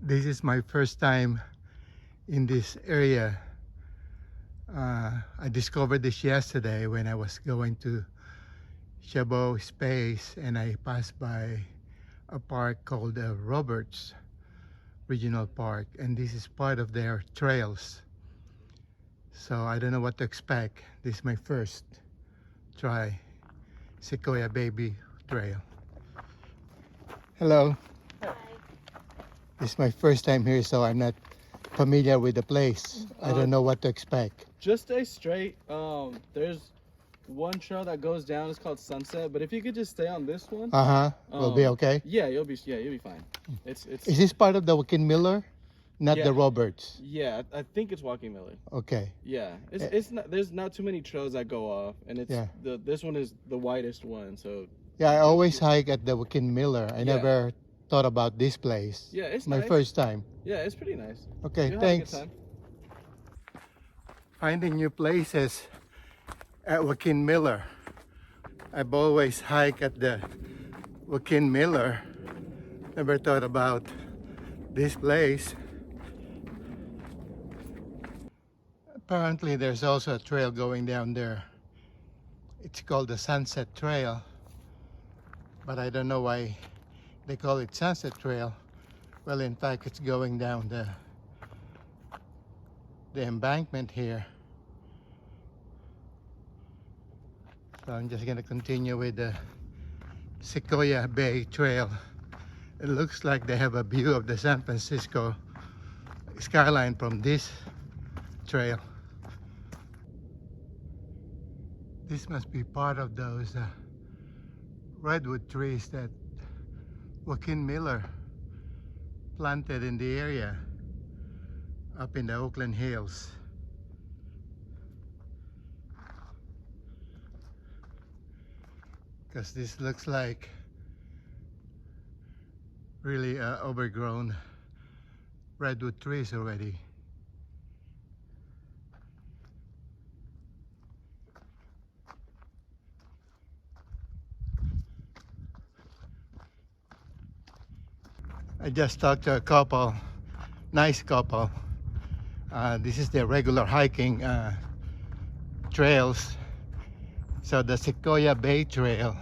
This is my first time in this area. I discovered this yesterday when I was going to Chabot Space, and I passed by a park called Roberts Regional Park, and this is part of their trails. So I don't know what to expect. This is my first try Sequoia Baby Trail. Hello. Hi. This is my first time here, so I'm not familiar with the place. I don't know what to expect. Just stay straight. There's one trail that goes down. It's called Sunset. But if you could just stay on this one, We'll be okay. Yeah, you'll be fine. It's. Is this part of the Joaquin Miller? Not Yeah. the Roberts. Yeah, I think it's Joaquin Miller. Okay. Yeah, it's not. There's not too many trails that go off, and it's Yeah. this one is the widest one. So Yeah, I always hike at the Joaquin Miller. I Yeah. never thought about this place. yeah, it's My nice. first time. Yeah, it's pretty nice. Okay, You'll thanks. Have a good time. Finding new places at Joaquin Miller. I've always hiked at the Joaquin Miller. Never thought about this place. Apparently there's also a trail going down there. It's called the Sunset Trail, but I don't know why they call it Sunset Trail. Well, in fact, it's going down the embankment here. So I'm just gonna continue with the Sequoia Bay Trail. It looks like they have a view of the San Francisco skyline from this trail. This must be part of those redwood trees that Joaquin Miller planted in the area up in the Oakland Hills. Because this looks like really overgrown redwood trees already. I just talked to a couple, nice couple. This is their regular hiking trails. So the Sequoia Bay Trail,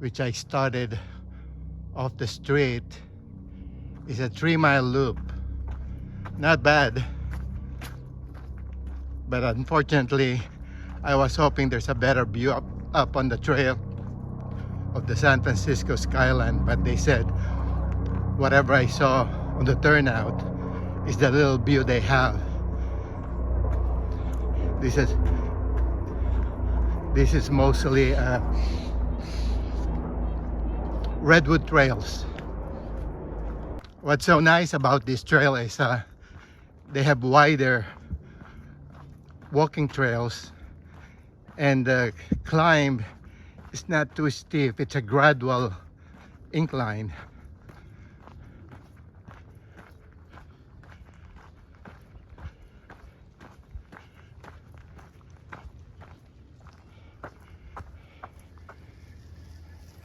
which I started off the street, is a 3-mile loop. Not bad, but unfortunately I was hoping there's a better view up on the trail of the San Francisco skyline, but they said whatever I saw on the turnout is the little view they have. This is mostly redwood trails. What's so nice about this trail is they have wider walking trails, and the climb is not too steep. It's a gradual incline.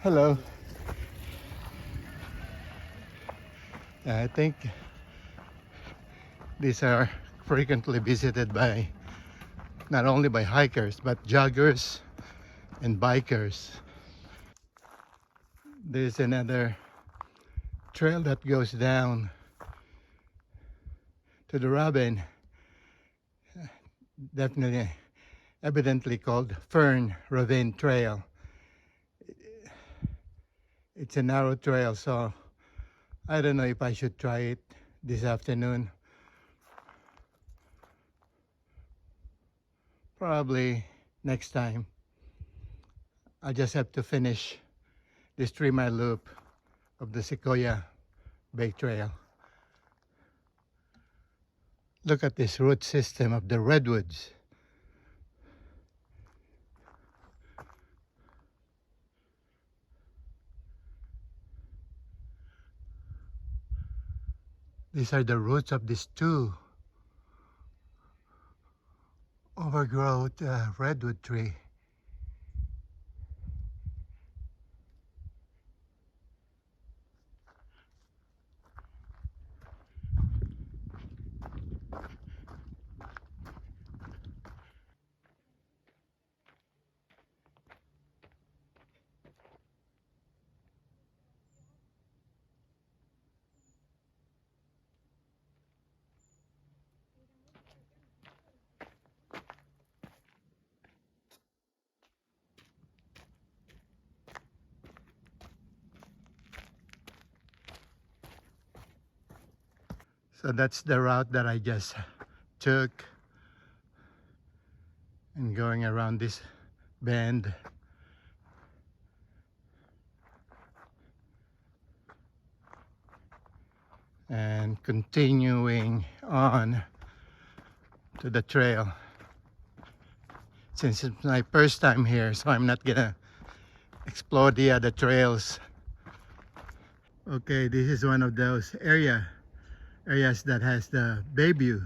Hello. I think these are frequently visited by not only by hikers but joggers and bikers. There's another trail that goes down to the Robin, definitely evidently called Fern Ravine Trail. It's a narrow trail, so I don't know if I should try it this afternoon. Probably next time. I just have to finish this 3-mile loop of the Sequoia Bay Trail. Look at this root system of the redwoods. These are the roots of these two overgrown redwood tree. So that's the route that I just took, and going around this bend. And continuing on to the trail. Since it's my first time here, so I'm not gonna explore the other trails. Okay, this is one of those areas that has the Bay View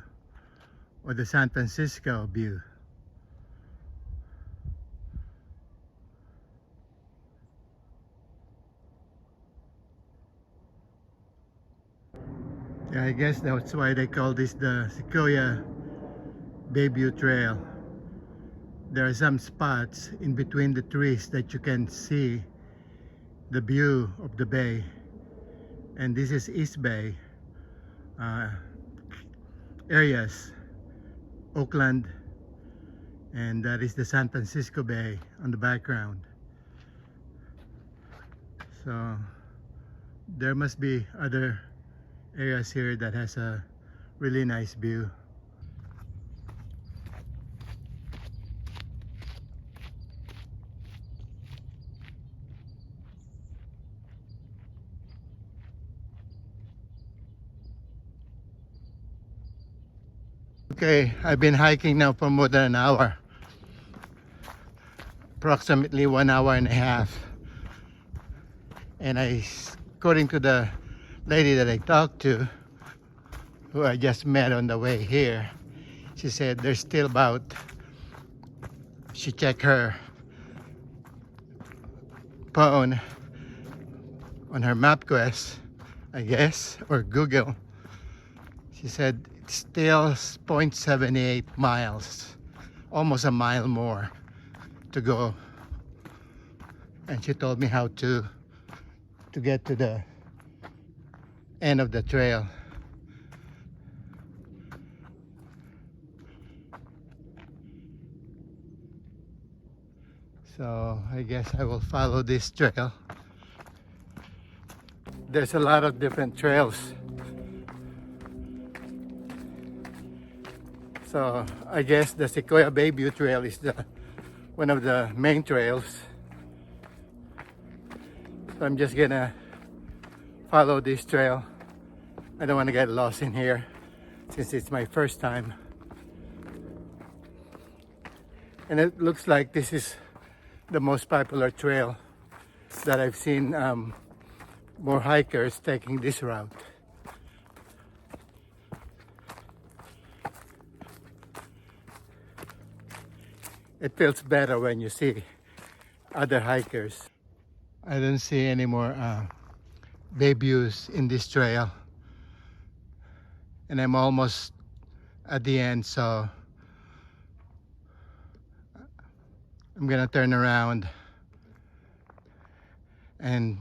or the San Francisco view. Yeah, I guess that's why they call this the Sequoia Bay View Trail. There are some spots in between the trees that you can see the view of the bay. And this is East Bay areas, Oakland, and that is the San Francisco Bay on the background. So there must be other areas here that has a really nice view. Okay, I've been hiking now for more than an hour, approximately 1 hour and a half. And according to the lady that I talked to, who I just met on the way here, she said there's still about, she checked her phone on her MapQuest, I guess, or Google. She said it's still 0.78 miles, almost a mile more to go. And she told me how to get to the end of the trail. So I guess I will follow this trail. There's a lot of different trails. So I guess the Sequoia Bay View Trail is one of the main trails. So I'm just gonna follow this trail. I don't want to get lost in here since it's my first time. And it looks like this is the most popular trail that I've seen more hikers taking this route. It feels better when you see other hikers. I don't see any more bay views in this trail, and I'm almost at the end, so I'm gonna turn around and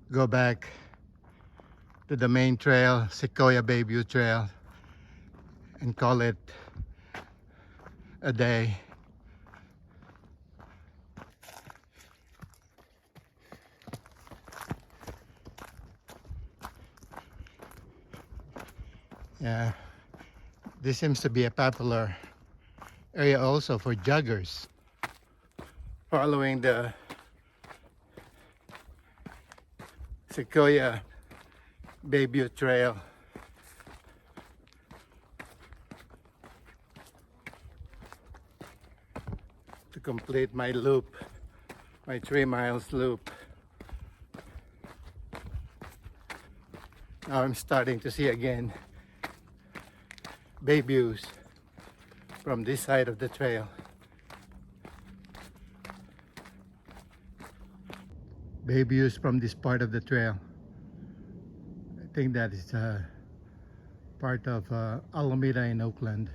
go back to the main trail, Sequoia Bay View Trail, and call it a day. Yeah, this seems to be a popular area also for joggers. Following the Sequoia Bay View Trail. To complete my loop, my 3 miles loop. Now I'm starting to see again bay views from this side of the trail. Bay views from this part of the trail. I think that is part of Alameda in Oakland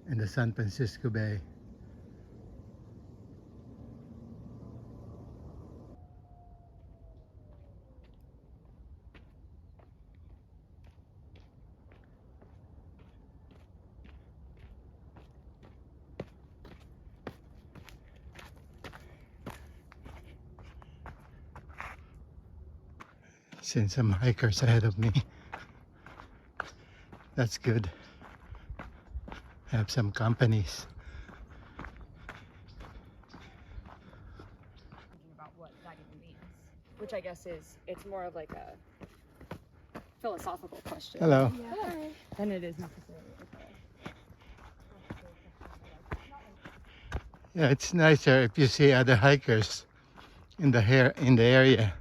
and the San Francisco Bay. Seen some hikers ahead of me. That's good. Have some companies. Thinking about what that even means, which I guess it's more of like a philosophical question. Hello. Yeah. Than it is necessarily. Yeah, it's nicer if you see other hikers in the area.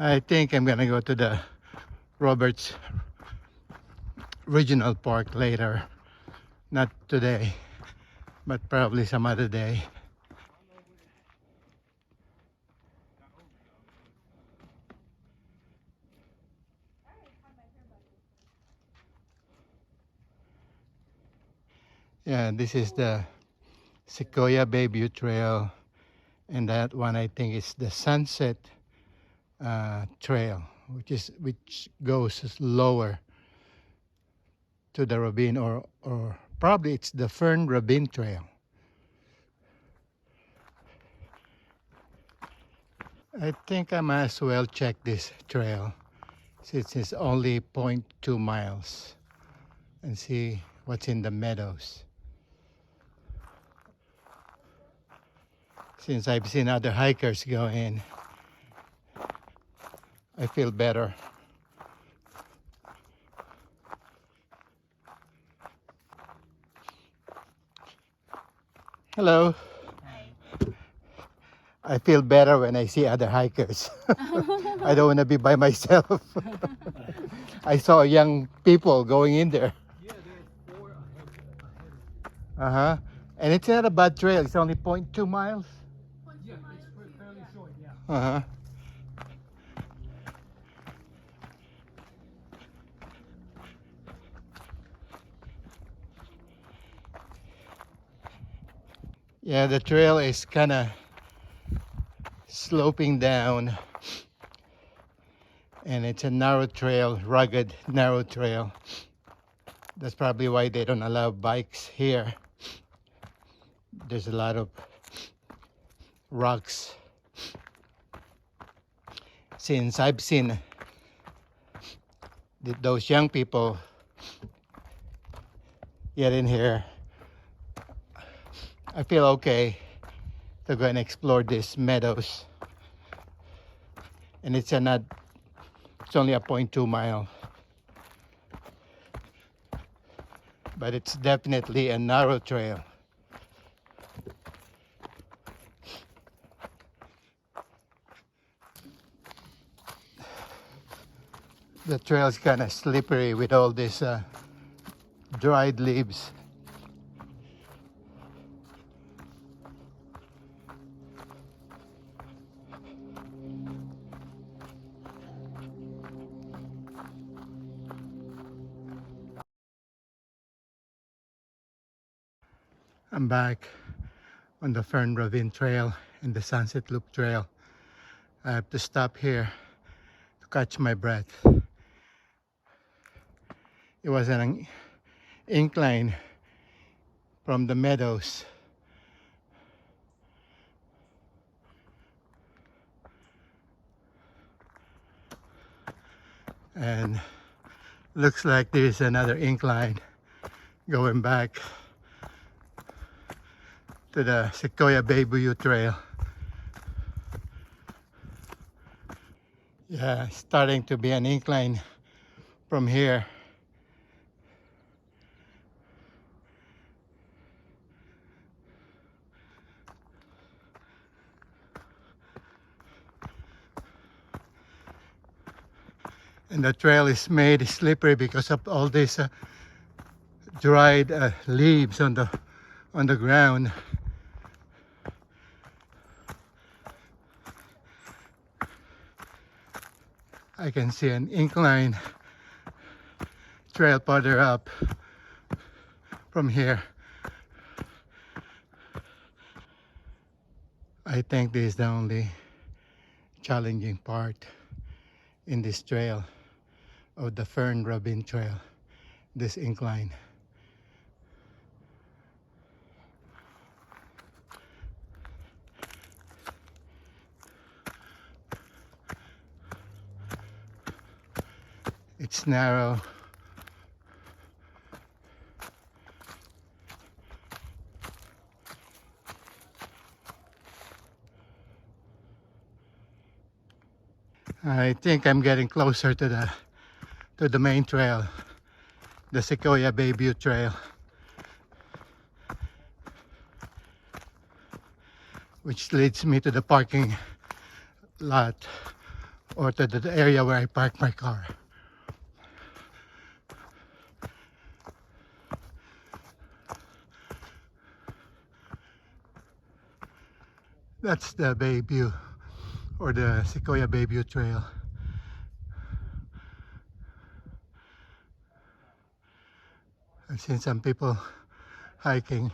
I think I'm gonna go to the Roberts Regional Park later. Not today, but probably some other day. Yeah, this is the Sequoia Bayview Trail, and that one I think is the Sunset Trail, which goes lower to the Robin, or probably it's the Fern Robin Trail. I think I might as well check this trail since it's only 0.2 miles and see what's in the meadows. Since I've seen other hikers go in, I feel better. Hello. I feel better when I see other hikers. I don't want to be by myself. I saw young people going in there. Yeah, there's 4 ahead. Uh-huh. And it's not a bad trail. It's only 0.2 miles. Yeah, it's fairly short, yeah. Uh-huh. Yeah, the trail is kind of sloping down, and it's a narrow trail, rugged, narrow trail. That's probably why they don't allow bikes here. There's a lot of rocks. Since I've seen those young people get in here, I feel okay to go and explore these meadows. And it's only a 0.2 mile. But it's definitely a narrow trail. The trail is kind of slippery with all these dried leaves. I'm back on the Fern Ravine Trail and the Sunset Loop Trail. I have to stop here to catch my breath. It was an incline from the meadows. And looks like there's another incline going back to the Sequoia Bayview Trail. Yeah, starting to be an incline from here. And the trail is made slippery because of all these dried leaves on the ground. I can see an incline trail further up from here. I think this is the only challenging part in this trail of the Fern Robin Trail, this incline. It's narrow. I think I'm getting closer to the main trail, the Sequoia Bayview Trail, which leads me to the parking lot or to the area where I park my car. That's the Bayview or the Sequoia Bayview Trail. I've seen some people hiking.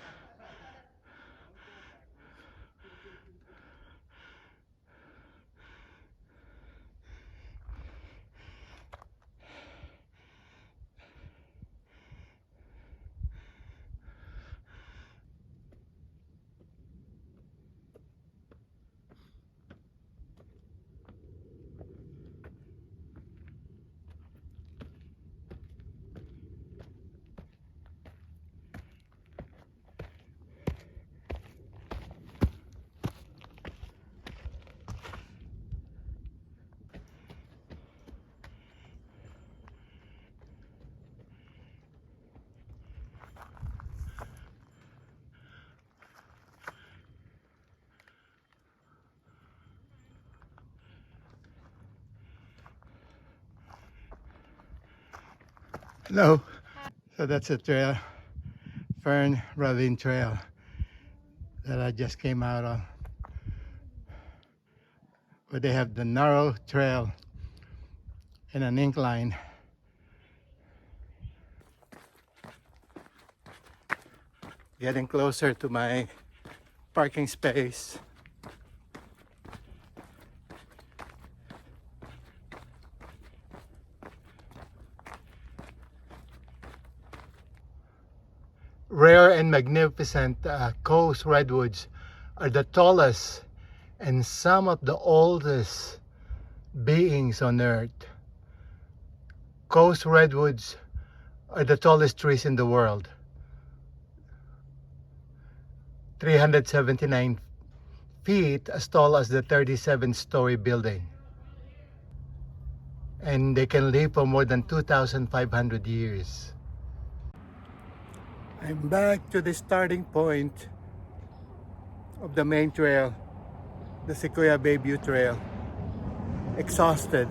Hello. So that's a trail, Fern Ravine Trail, that I just came out on. Where they have the narrow trail and an incline. Getting closer to my parking space. Rare and magnificent coast redwoods are the tallest and some of the oldest beings on earth. Coast redwoods are the tallest trees in the world. 379 feet, as tall as the 37-story building. And they can live for more than 2,500 years. I'm back to the starting point of the main trail, the Sequoia Bayview Trail. Exhausted.